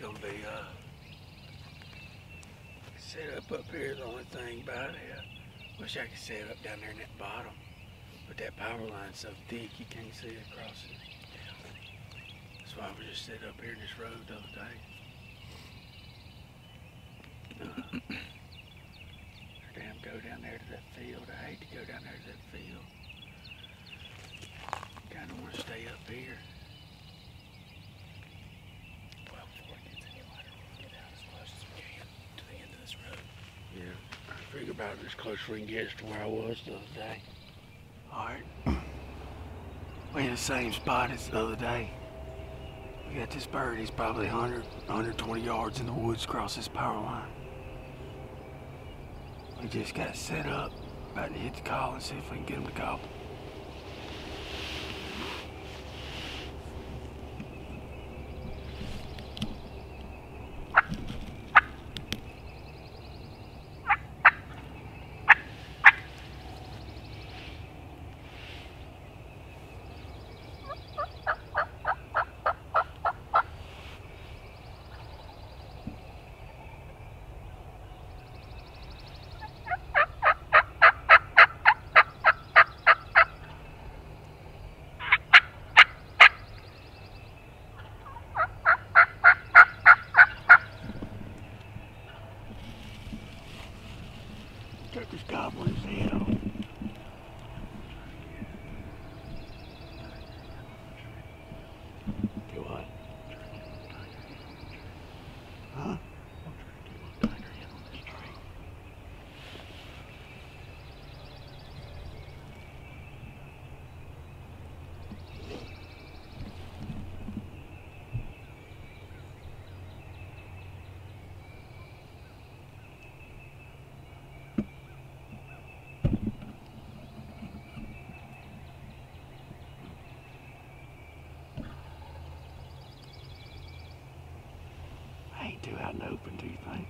gonna be set up here. The only thing about it, wish I could set it up down there in that bottom, but that power line's so thick you can't see it across it. That's why we just set up here in this road the other day. Damn, go down there to that field. I hate to go down there to that field. Kind of want to stay up here. Well, before it gets any lighter, we'll get out as close as we can to the end of this road. Yeah, I figure about as close as we can get to where I was the other day. Alright. We're in the same spot as the other day. We got this bird, he's probably 120 yards in the woods across this power line. We just got set up, about to hit the call and see if we can get him to call. Turkish goblin as hell. Do what? Huh? I ain't too out and open, do you think?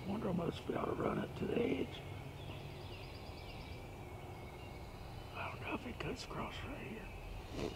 Wonder almost if we ought to run up to the edge. I don't know if it cuts across right here.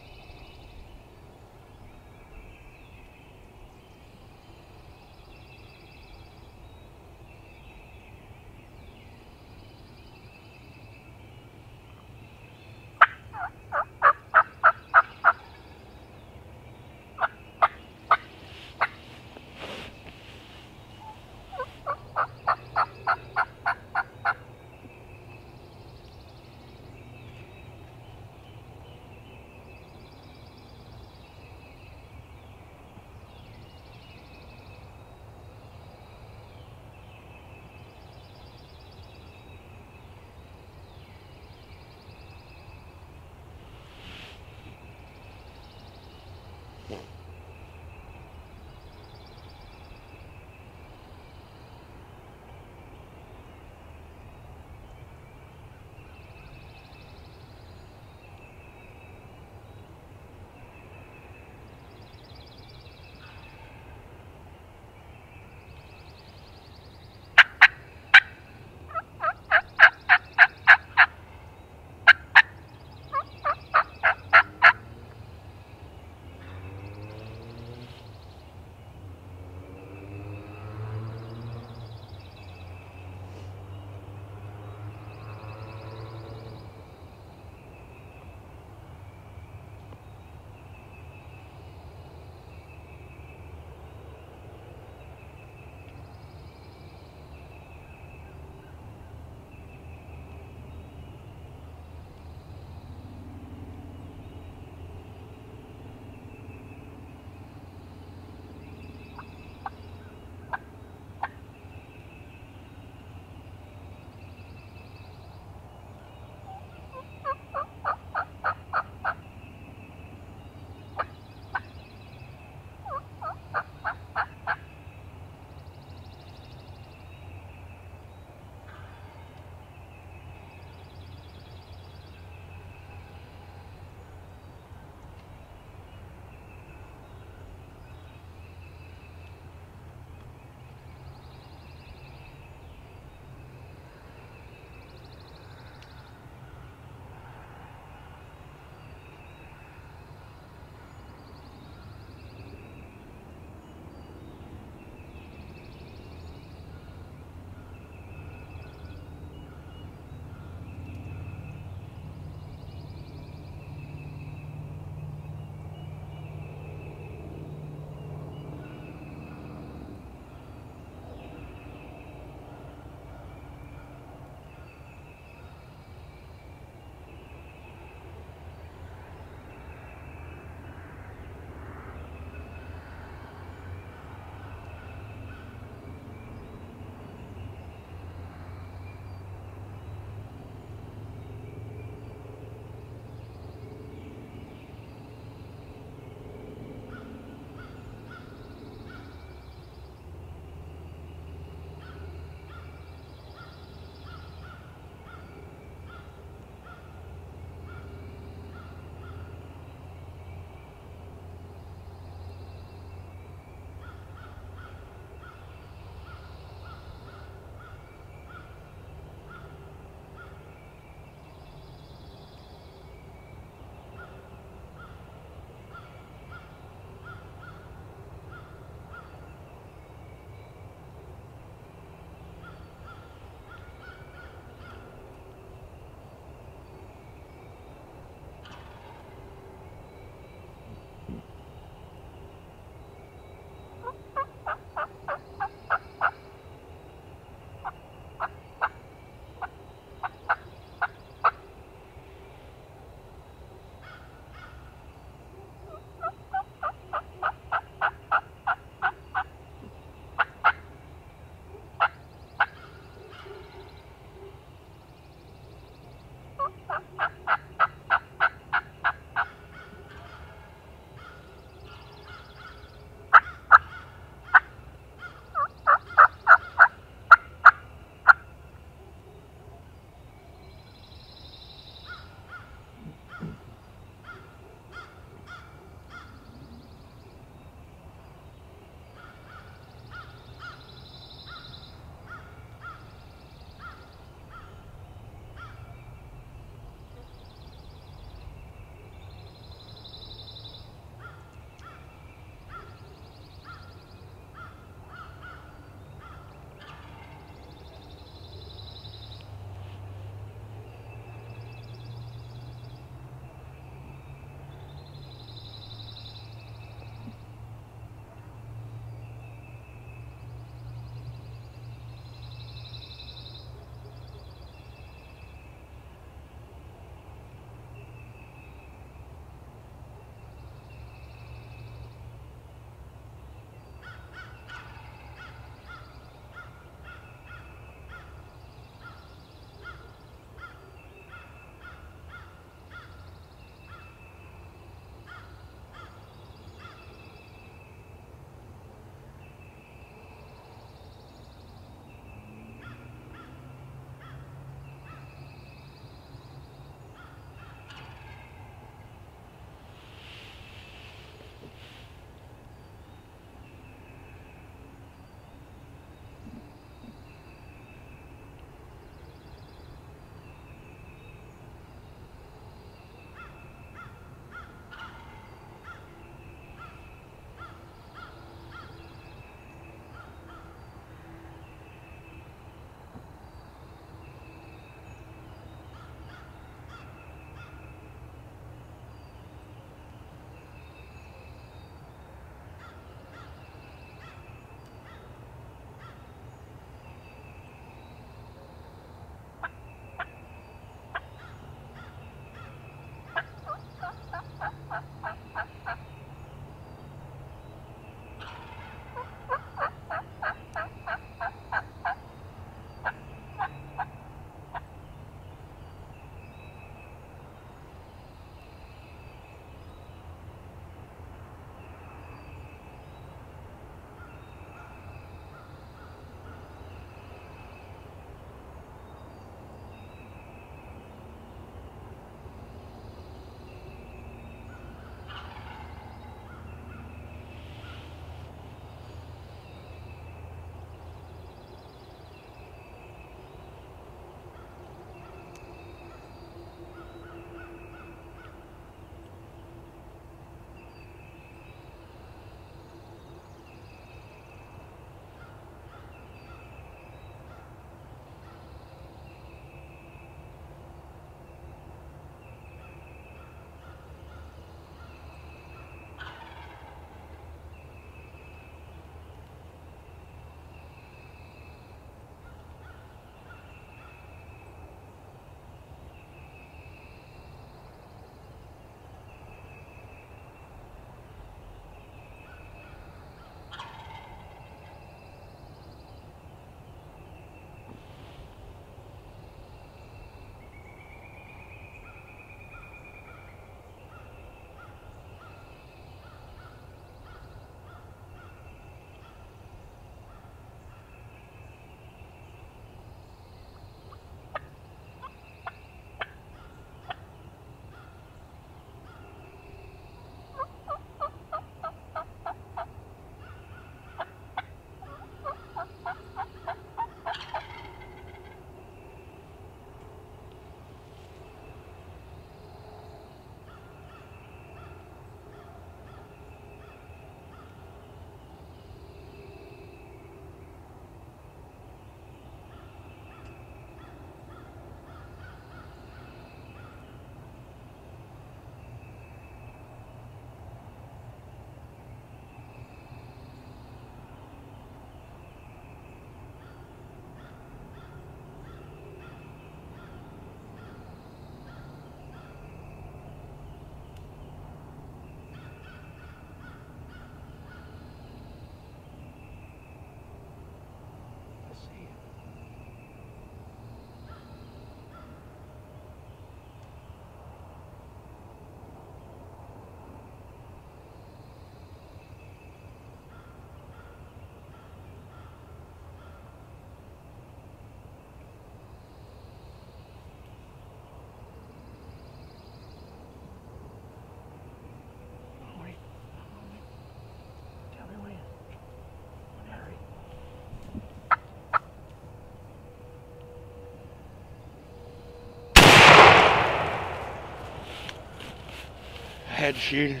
had to shoot it.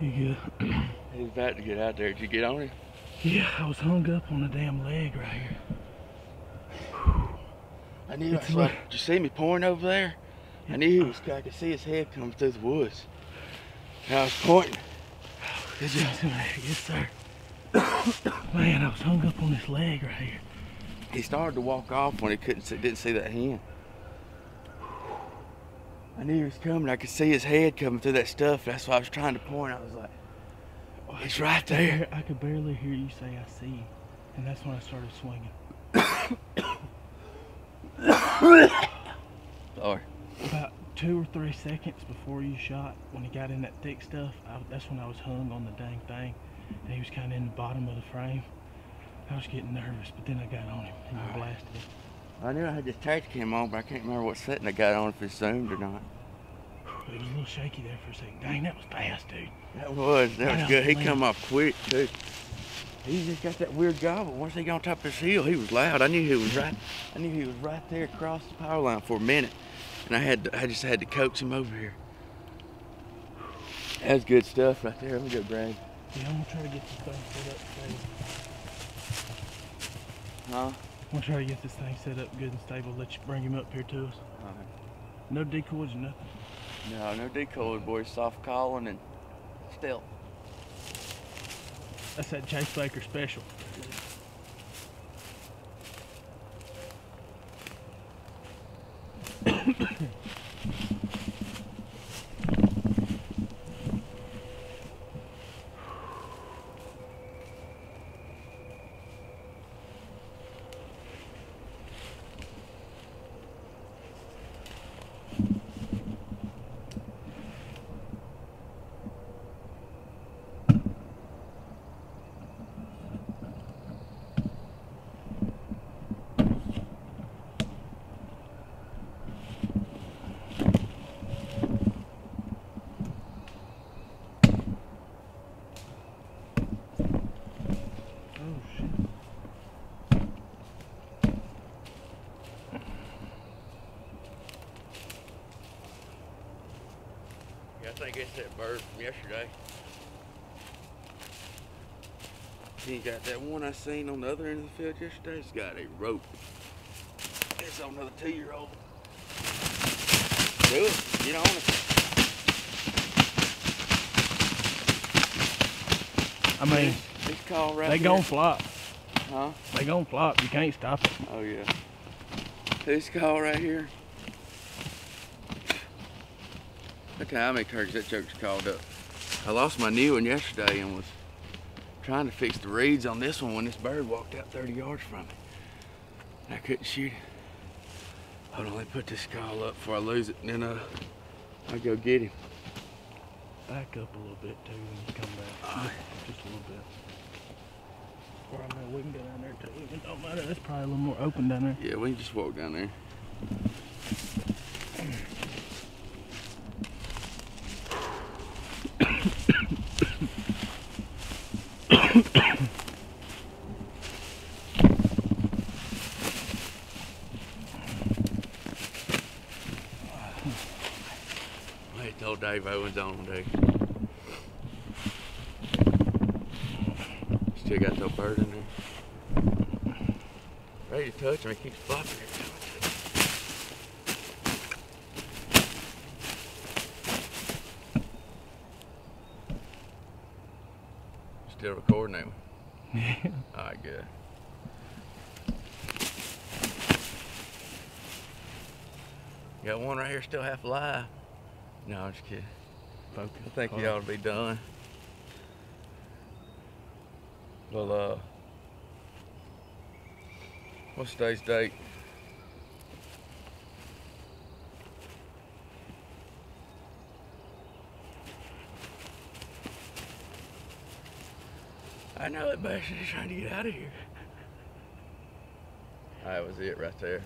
You good? He was about to get out there. Did you get on him? Yeah, I was hung up on the damn leg right here. I knew. Did you see me pouring over there? I knew he was. I could see his head coming through the woods. And I was pointing. Did you? Yes, sir. Man, I was hung up on this leg right here. He started to walk off when he didn't see that hen. I knew he was coming. I could see his head coming through that stuff. That's why I was trying to point. I was like, oh, he's right there. I could barely hear you say, I see you. And that's when I started swinging. Sorry. About 2 or 3 seconds before you shot, when he got in that thick stuff, that's when I was hung on the dang thing. And he was kind of in the bottom of the frame. I was getting nervous, but then I got on him and you blasted him. I knew I had this tactic cam on, but I can't remember what setting I got on, if it zoomed or not. It was a little shaky there for a second. Dang, that was fast, dude. That was good. He come off quick, too. He just got that weird gobble. Once he got on top of his hill, he was loud. I knew he was right there across the power line for a minute. And I just had to coax him over here. That's good stuff right there. Let me go grab. Yeah, I'm gonna try to get this thing set up stable. Huh? I'm gonna try to get this thing set up good and stable. Let you bring him up here to us. All right. No decoys or nothing. No decoys, boys. Soft calling and stealth. That's that Chase Baker special. I think it's that bird from yesterday. He got that one I seen on the other end of the field yesterday. It's got a rope. It's on another 2-year-old. Do it. Get on it. I mean, it's called right they here. gon' flop. Huh? They gon' flop. You can't stop it. Oh yeah. This call right here. Look how many turkeys that joke's called up. I lost my new one yesterday and was trying to fix the reeds on this one when this bird walked out 30 yards from me. And I couldn't shoot it. Hold on, let me put this call up before I lose it, and then I'll go get him. Back up a little bit too when you come back. Just a little bit. Or I mean, we can go down there too. It don't matter. That's probably a little more open down there. Yeah, we can just walk down there. I told Dave Owens on, dude. Still got that bird in there. Ready to touch him, he keeps flopping every time I touch him. Still recording that one? Yeah. Alright, good. Got one right here still half alive. No, I'm just kidding. Focus. I think he ought to be done. Well, what's today's date? I know that bastard is trying to get out of here. That was it right there.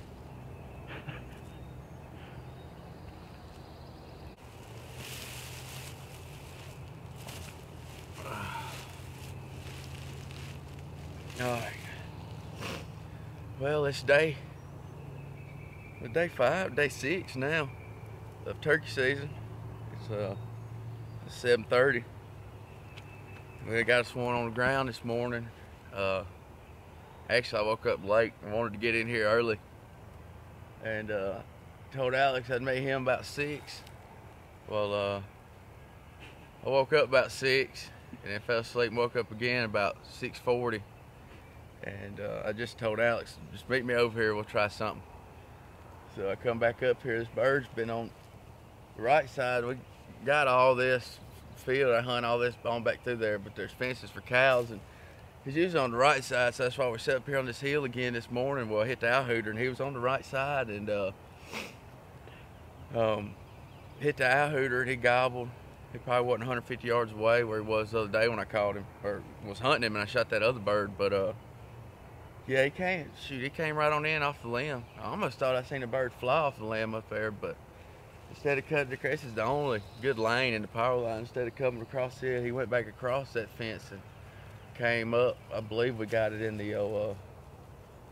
Alright. Well, it's day 5, day 6 now of turkey season. It's 7:30. We got us one on the ground this morning. Actually, I woke up late and wanted to get in here early, and told Alex I'd meet him about 6. Well, I woke up about 6 and then fell asleep and woke up again about 6:40. And I just told Alex, just meet me over here, we'll try something. So I come back up here. This bird's been on the right side. We got all this field. I hunt all this on back through there, but there's fences for cows, and he's usually on the right side, so that's why we set up here on this hill again this morning. Well, I hit the owl hooter, and he was on the right side, and hit the owl hooter, and he gobbled. He probably wasn't 150 yards away where he was the other day when I caught him, or was hunting him, and I shot that other bird. But yeah, he came right on in off the limb. I almost thought I seen a bird fly off the limb up there, but instead of cutting across, this is the only good lane in the power line. Instead of coming across it, he went back across that fence and came up. I believe we got it in the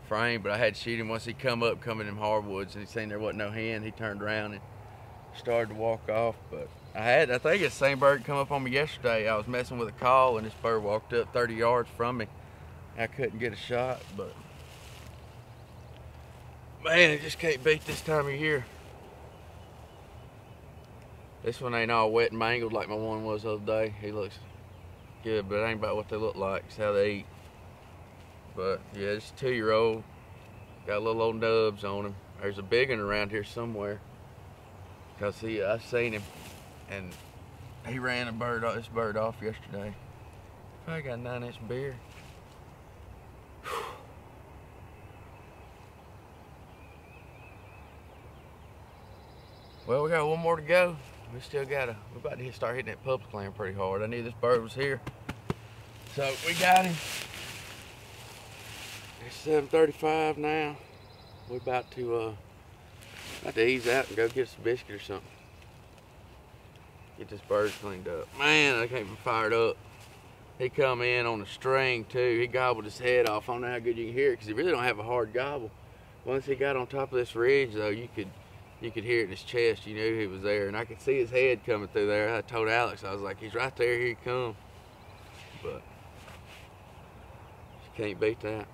frame, but I had to shoot him once he come up, coming in them hardwoods, and he seen there wasn't no hen. He turned around and started to walk off. But I think it's the same bird come up on me yesterday. I was messing with a call, and this bird walked up 30 yards from me. I couldn't get a shot, but man, it just can't beat this time of year. This one ain't all wet and mangled like my one was the other day. He looks good, but it ain't about what they look like. It's how they eat. But yeah, it's a 2-year-old. Got little old nubs on him. There's a big one around here somewhere. Cause I seen him, and he ran this bird off yesterday. Probably got a 9-inch beard. Well, we got one more to go. We're about to start hitting that public land pretty hard. I knew this bird was here. So we got him. It's 7:35 now. We're about to ease out and go get some biscuit or something. Get this bird cleaned up. Man, I can't be fired up. He come in on the string too. He gobbled his head off. I don't know how good you can hear it because he really don't have a hard gobble. Once he got on top of this ridge though, you could hear it in his chest. You knew he was there, and I could see his head coming through there. I told Alex, I was like, he's right there, here he comes. But you can't beat that.